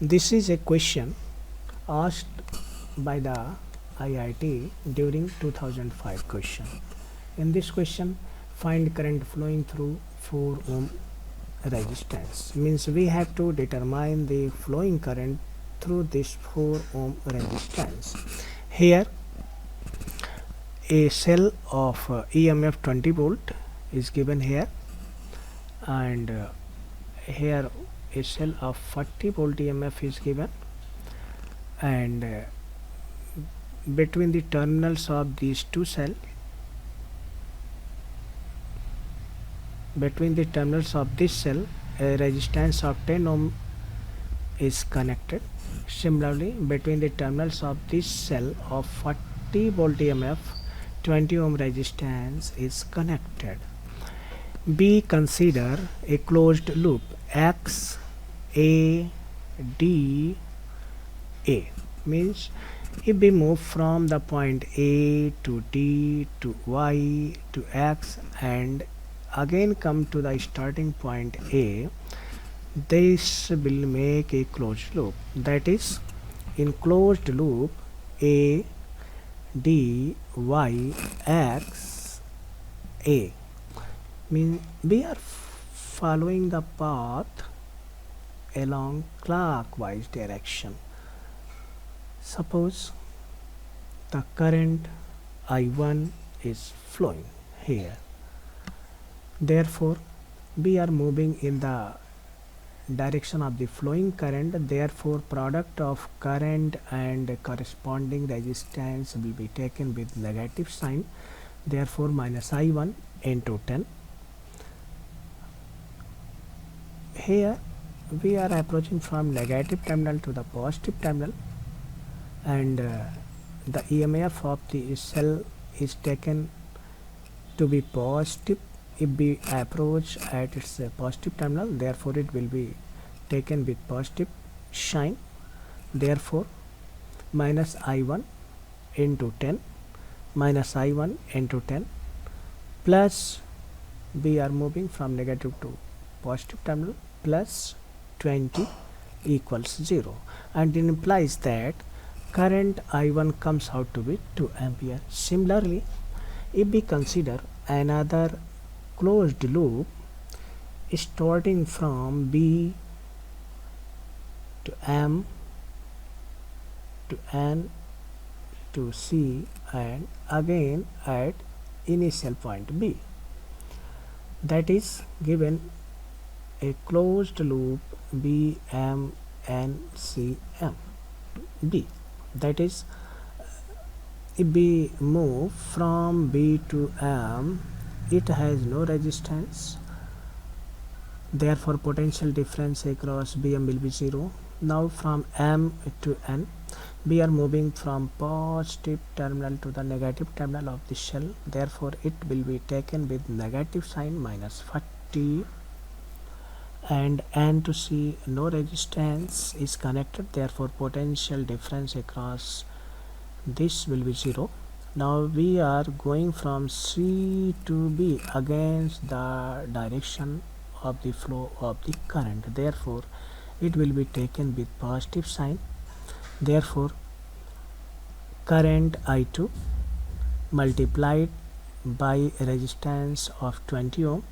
This is a question asked by the IIT during 2005 question. In this question, find current flowing through 4 ohm resistance. Means we have to determine the flowing current through this 4 ohm resistance. Here a cell of EMF 20 volt is given here, and here a cell of 40 volt EMF is given, and between the terminals of these two cells, between the terminals of this cell, a resistance of 10 ohm is connected. Similarly, between the terminals of this cell of 40 volt EMF, 20 ohm resistance is connected. B, consider a closed loop X A D A. Means if we move from the point A to D to Y to X and again come to the starting point A, this will make a closed loop. That is, in closed loop A D Y X A, mean we are following the path along clockwise direction. Suppose the current I1 is flowing here, therefore we are moving in the direction of the flowing current, therefore product of current and corresponding resistance will be taken with negative sign, therefore minus I1 into 10. Here we are approaching from negative terminal to the positive terminal, and the EMF of the cell is taken to be positive. If we approach at its positive terminal, therefore it will be taken with positive sign, therefore minus I1 into 10, minus I1 into 10, plus we are moving from negative to positive terminal, plus 20 equals 0, and it implies that current I1 comes out to be 2 ampere. Similarly, if we consider another closed loop starting from B to M to N to C and again at initial point B, that is given a closed loop B M N C M B. That is, if we move from B to M, it has no resistance, therefore potential difference across BM will be 0. Now from M to N, we are moving from positive terminal to the negative terminal of the shell, therefore it will be taken with negative sign, minus 40, and N to C, no resistance is connected, therefore potential difference across this will be 0. Now we are going from C to B against the direction of the flow of the current, therefore it will be taken with positive sign, therefore current I2 multiplied by resistance of 20 ohm,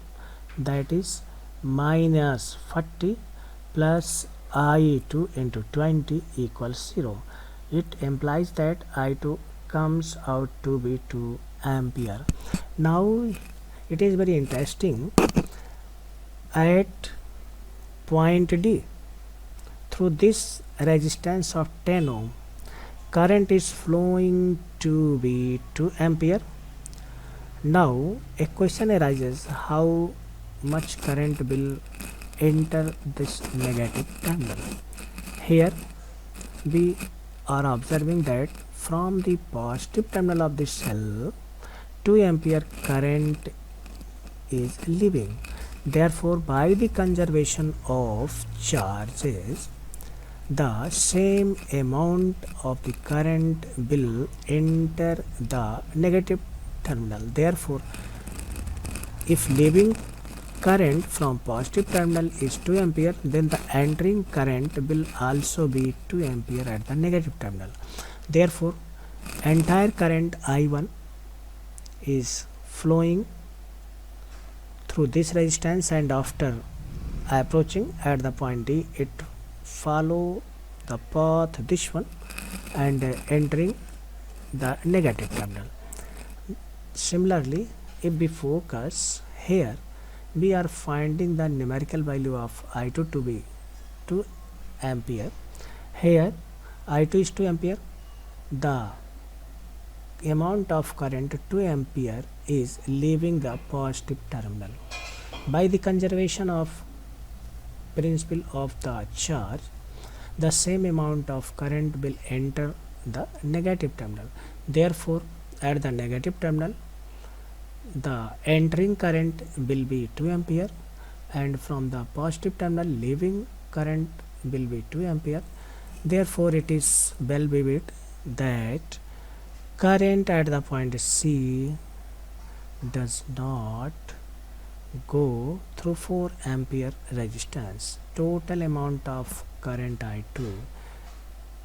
that is minus 40 plus I2 into 20 equals 0. It implies that I2 comes out to be 2 ampere. Now it is very interesting, at point D, through this resistance of 10 ohm, current is flowing to be 2 ampere. Now a question arises, how much current will enter this negative terminal? Here we are observing that from the positive terminal of the cell 2 ampere current is leaving, therefore by the conservation of charges the same amount of the current will enter the negative terminal, therefore if leaving current from positive terminal is 2 ampere, then the entering current will also be 2 ampere at the negative terminal. Therefore, entire current I1 is flowing through this resistance, and after approaching at the point D, it follow the path this one and entering the negative terminal. Similarly, if we focus here, we are finding the numerical value of I2 to be 2 ampere. Here I2 is 2 ampere. The amount of current 2 ampere is leaving the positive terminal. By the conservation of principle of the charge, the same amount of current will enter the negative terminal. Therefore, at the negative terminal, the entering current will be 2 ampere, and from the positive terminal leaving current will be 2 ampere. Therefore, it is well vivid that current at the point C does not go through 4 ampere resistance. Total amount of current I2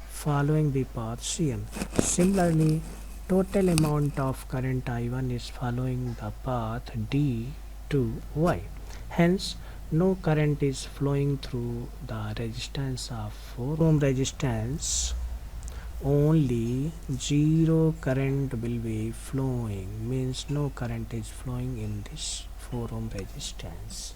following the path CM. Similarly, total amount of current I1 is following the path D to Y. Hence, no current is flowing through the resistance of 4 ohm resistance. Only 0 current will be flowing, means no current is flowing in this 4 ohm resistance.